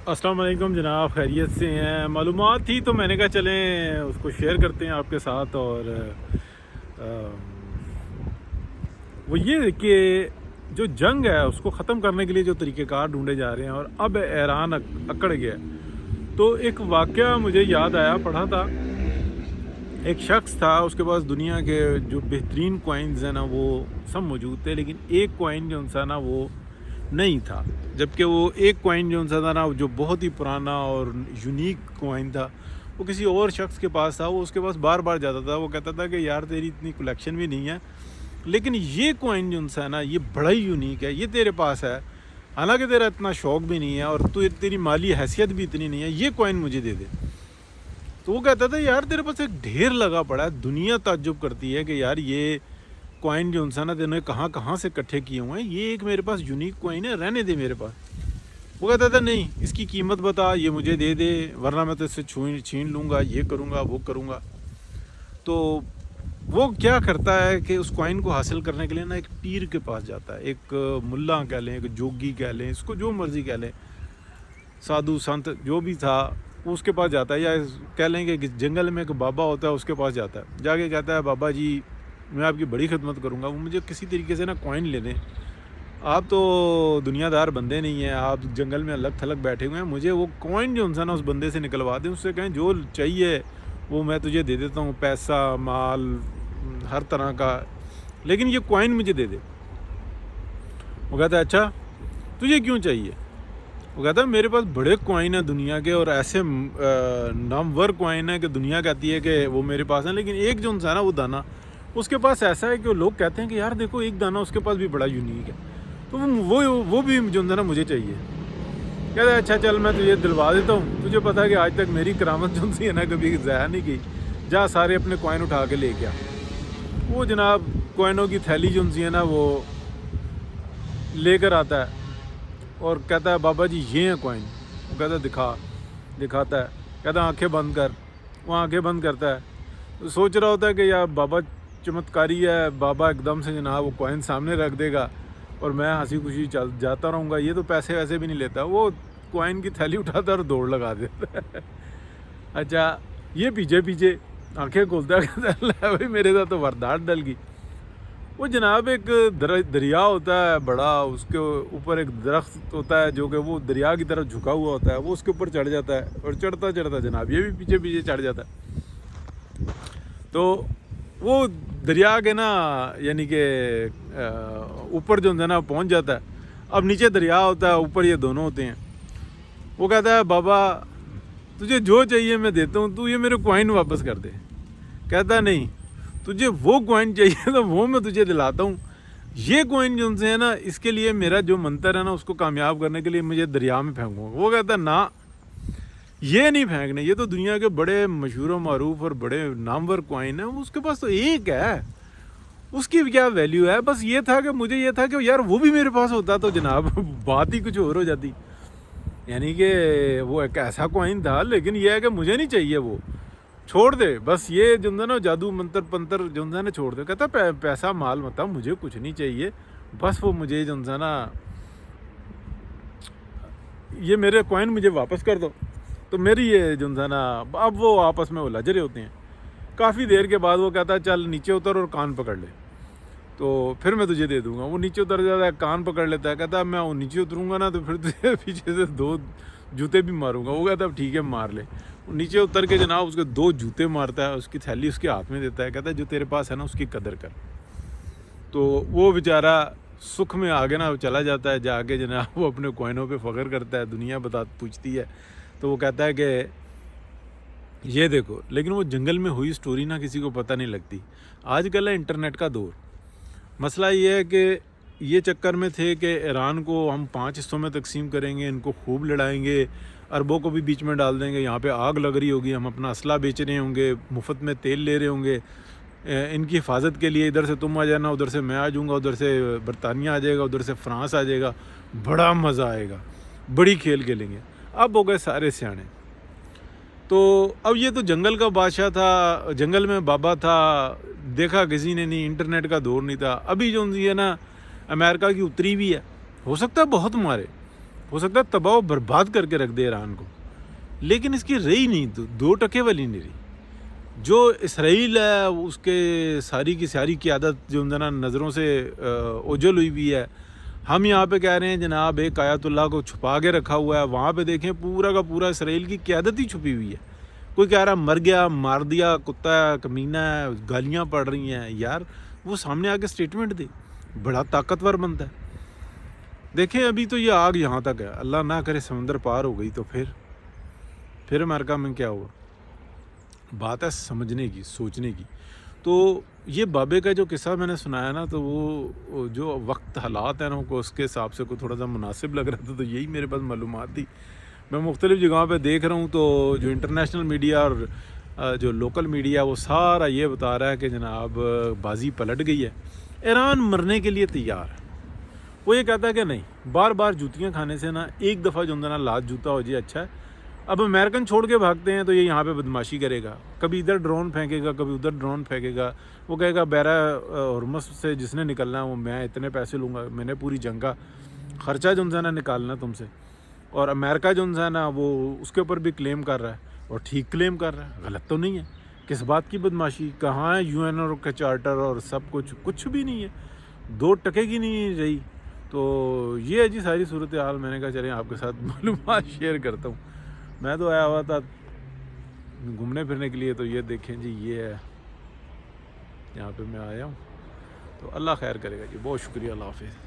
السلام علیکم جناب، خیریت سے ہیں؟ معلومات تھی تو میں نے کہا چلیں اس کو شیئر کرتے ہیں آپ کے ساتھ۔ اور وہ یہ کہ جو جنگ ہے اس کو ختم کرنے کے لیے جو طریقہ کار ڈھونڈے جا رہے ہیں، اور اب ایران اکڑ گیا ہے۔ تو ایک واقعہ مجھے یاد آیا، پڑھا تھا ایک شخص تھا، اس کے پاس دنیا کے جو بہترین کوائنز ہیں نا وہ سب موجود تھے، لیکن ایک کوائن جو تھا نا وہ نہیں تھا۔ جبکہ وہ ایک کوائن جو تھا نا جو بہت ہی پرانا اور یونیک کوائن تھا، وہ کسی اور شخص کے پاس تھا۔ وہ اس کے پاس بار بار جاتا تھا، وہ کہتا تھا کہ یار تیری اتنی کلیکشن بھی نہیں ہے، لیکن یہ کوائن جو ہے نا یہ بڑا ہی یونیک ہے، یہ تیرے پاس ہے، حالانکہ تیرا اتنا شوق بھی نہیں ہے اور تیری مالی حیثیت بھی اتنی نہیں ہے، یہ کوائن مجھے دے دے۔ تو وہ کہتا تھا یار تیرے پاس ایک ڈھیر لگا پڑا ہے، دنیا تعجب کرتی ہے کہ یار یہ کوائن جو نا تینوں کہاں کہاں سے اکٹھے کیے ہوئے ہیں، یہ ایک میرے پاس یونیک کوائن ہے، رہنے دے میرے پاس۔ وہ کہتا تھا نہیں، اس کی قیمت بتا، یہ مجھے دے دے، ورنہ میں تو اس سے چھین لوں گا، یہ کروں گا وہ کروں گا۔ تو وہ کیا کرتا ہے کہ اس کوائن کو حاصل کرنے کے لیے نا ایک پیر کے پاس جاتا ہے، ایک ملا کہہ لیں، ایک جوگی کہہ لیں، اس کو جو مرضی کہہ لیں، سادھو سنت جو بھی تھا وہ اس کے پاس جاتا ہے، یا کہہ لیں کہ جنگل میں ایک بابا ہوتا ہے اس کے پاس جاتا ہے، جا کے کہتا ہے بابا جی میں آپ کی بڑی خدمت کروں گا، وہ مجھے کسی طریقے سے نا کوائن لے دیں، آپ تو دنیا دار بندے نہیں ہیں، آپ جنگل میں الگ تھلگ بیٹھے ہوئے ہیں، مجھے وہ کوائن جو نا اس بندے سے نکلوا دیں، اس سے کہیں جو چاہیے وہ میں تجھے دے دیتا ہوں، پیسہ مال ہر طرح کا، لیکن یہ کوائن مجھے دے دے۔ وہ کہتا ہے اچھا تجھے کیوں چاہیے؟ وہ کہتا ہے میرے پاس بڑے کوائن ہیں دنیا کے، اور ایسے نامور کوائن ہیں کہ دنیا کہتی ہے کہ وہ میرے پاس ہیں، لیکن ایک جو نا وہ دانہ اس کے پاس ایسا ہے کہ لوگ کہتے ہیں کہ یار دیکھو ایک دانہ اس کے پاس بھی بڑا یونیک ہے، تو وہ بھی جو نا مجھے چاہیے۔ کہتا ہے اچھا چل میں تجھے دلوا دیتا ہوں، تجھے پتا ہے کہ آج تک میری کرامت جو ہے نا کبھی ضائع نہیں کی، جا سارے اپنے کوائن اٹھا کے لے گیا۔ وہ جناب کوائنوں کی تھیلی جو ہے نا وہ لے کر آتا ہے اور کہتا ہے بابا جی یہ ہیں کوائن۔ وہ کہتا ہے دکھاتا ہے، کہتا ہے آنکھیں بند کر، وہ آنکھیں بند کرتا ہے، سوچ رہا ہوتا ہے کہ یار بابا چمتکاری ہے، بابا ایک دم سے جناب وہ کوائن سامنے رکھ دے گا اور میں ہنسی خوشی جاتا رہوں گا، یہ تو پیسے ویسے بھی نہیں لیتا۔ وہ کوائن کی تھیلی اٹھاتا ہے اور دوڑ لگا دیتا ہے۔ اچھا یہ پیچھے آنکھیں کھولتا ہے، کہتا ہے بھائی میرے ساتھ تو واردات ڈل گئی۔ وہ جناب ایک دریا ہوتا ہے بڑا، اس کے اوپر ایک درخت ہوتا ہے جو کہ وہ دریا کی طرف جھکا ہوا ہوتا ہے، وہ اس کے اوپر چڑھ جاتا ہے، اور چڑھتا جناب یہ بھی پیچھے چڑھ جاتا ہے۔ تو وہ دریا کے نا یعنی کہ اوپر جو ہے نا پہنچ جاتا ہے، اب نیچے دریا ہوتا ہے، اوپر یہ دونوں ہوتے ہیں۔ وہ کہتا ہے بابا تجھے جو چاہیے میں دیتا ہوں، تو یہ میرے کوائن واپس کر دے۔ کہتا ہے نہیں، تجھے وہ کوائن چاہیے تو وہ میں تجھے دلاتا ہوں، یہ کوائن جو ہے نا اس کے لیے میرا جو منتر ہے نا اس کو کامیاب کرنے کے لیے مجھے دریا میں پھینکوں گا۔ وہ کہتا ہے نا یہ نہیں پھینکنے، یہ تو دنیا کے بڑے مشہور و معروف اور بڑے نامور کوائن ہیں، اس کے پاس تو ایک ہے، اس کی کیا ویلیو ہے؟ بس یہ تھا کہ مجھے یہ تھا کہ یار وہ بھی میرے پاس ہوتا تو جناب بات ہی کچھ اور ہو جاتی، یعنی کہ وہ ایک ایسا کوائن تھا، لیکن یہ ہے کہ مجھے نہیں چاہیے، وہ چھوڑ دے، بس یہ جو ہے نا جادو منتر پنتر جو ہے نا چھوڑ دے۔ کہتا پیسہ مال متا مجھے کچھ نہیں چاہیے، بس وہ مجھے جو ہے نا یہ میرے کوائن مجھے واپس کر دو۔ تو میری یہ جو ہے نا اب وہ آپس میں الجھ رہے ہوتے ہیں۔ کافی دیر کے بعد وہ کہتا ہے چل نیچے اتر اور کان پکڑ لے، تو پھر میں تجھے دے دوں گا۔ وہ نیچے اتر جاتا ہے، کان پکڑ لیتا ہے، کہتا ہے میں وہ نیچے اتروں گا نا تو پھر تجھے پیچھے سے 2 جوتے بھی ماروں گا۔ وہ کہتا ہے ٹھیک ہے مار لے۔ وہ نیچے اتر کے جناب اس کے 2 جوتے مارتا ہے، اس کی تھیلی اس کے ہاتھ میں دیتا ہے، کہتا ہے جو تیرے پاس ہے نا اس کی قدر کر۔ تو وہ بیچارہ سکھ میں آگے نا چلا جاتا ہے، جا کے جناب وہ اپنے کوائنوں پہ فخر کرتا ہے، دنیا پوچھتی ہے، تو وہ کہتا ہے کہ یہ دیکھو، لیکن وہ جنگل میں ہوئی سٹوری نا کسی کو پتہ نہیں لگتی۔ آج کل ہے انٹرنیٹ کا دور، مسئلہ یہ ہے کہ یہ چکر میں تھے کہ ایران کو ہم 5 حصوں میں تقسیم کریں گے، ان کو خوب لڑائیں گے، عربوں کو بھی بیچ میں ڈال دیں گے، یہاں پہ آگ لگ رہی ہوگی، ہم اپنا اسلحہ بیچ رہے ہوں گے، مفت میں تیل لے رہے ہوں گے، ان کی حفاظت کے لیے ادھر سے تم آ جانا، ادھر سے میں آ جاؤں گا، ادھر سے برطانیہ آ جائے گا، ادھر سے فرانس آ جائے گا، بڑا مزہ آئے گا، بڑی کھیل کھیلیں گے۔ اب ہو گئے سارے سیانے۔ تو اب یہ تو جنگل کا بادشاہ تھا، جنگل میں بابا تھا، دیکھا کسی نے نہیں، انٹرنیٹ کا دور نہیں تھا۔ ابھی جو ہے نا امریکہ کی اتری بھی ہے، ہو سکتا ہے بہت مارے، ہو سکتا ہے تباہ و برباد کر کے رکھ دے ایران کو، لیکن اس کی رہی نہیں، دو ٹکے والی نہیں رہی۔ جو اسرائیل ہے اس کے ساری کی ساری قیادت جو نظروں سے اوجھل ہوئی ہے۔ ہم یہاں پہ کہہ رہے ہیں جناب ایک آیت اللہ کو چھپا کے رکھا ہوا ہے، وہاں پہ دیکھیں پورا کا پورا اسرائیل کی قیادت ہی چھپی ہوئی ہے۔ کوئی کہہ رہا مر گیا، مار دیا، کتا ہے، کمینہ ہے، گالیاں پڑ رہی ہیں، یار وہ سامنے آ کے اسٹیٹمنٹ دے، بڑا طاقتور بنتا ہے۔ دیکھیں ابھی تو یہ آگ یہاں تک ہے، اللہ نہ کرے سمندر پار ہو گئی تو پھر امریکہ میں کیا ہوا؟ بات ہے سمجھنے کی، سوچنے کی۔ تو یہ بابے کا جو قصہ میں نے سنایا نا، تو وہ جو وقت حالات ہیں نا کو اس کے حساب سے کوئی تھوڑا سا مناسب لگ رہا تھا، تو یہی میرے پاس معلومات تھی۔ میں مختلف جگہوں پہ دیکھ رہا ہوں تو جو انٹرنیشنل میڈیا اور جو لوکل میڈیا وہ سارا یہ بتا رہا ہے کہ جناب بازی پلٹ گئی ہے، ایران مرنے کے لیے تیار ہے۔ وہ یہ کہتا ہے کہ نہیں، بار بار جوتیاں کھانے سے نا ایک دفعہ جو نا لات جوتا ہو جائے اچھا ہے۔ اب امریکن چھوڑ کے بھاگتے ہیں تو یہ یہاں پہ بدماشی کرے گا، کبھی ادھر ڈرون پھینکے گا، کبھی ادھر ڈرون پھینکے گا، وہ کہے گا بیرا ہرمز سے جس نے نکلنا ہے وہ میں اتنے پیسے لوں گا، میں نے پوری جنگ کا خرچہ جو ہے نا نکالنا تم سے۔ اور امریکہ جو ہے نا وہ اس کے اوپر بھی کلیم کر رہا ہے، اور ٹھیک کلیم کر رہا ہے، غلط تو نہیں ہے۔ کس بات کی بدماشی؟ کہاں ہے یو این او کا چارٹر اور سب کچھ بھی نہیں ہے، دو ٹکے کی نہیں رہی۔ تو یہ ہے جی ساری صورتحال۔ میں نے کہا چلیں آپ کے ساتھ معلومات شیئر کرتا ہوں۔ میں تو آیا ہوا تھا گھومنے پھرنے کے لیے، تو یہ دیکھیں جی یہ ہے یہاں پہ میں آیا ہوں۔ تو اللہ خیر کرے گا جی، بہت شکریہ، اللہ حافظ۔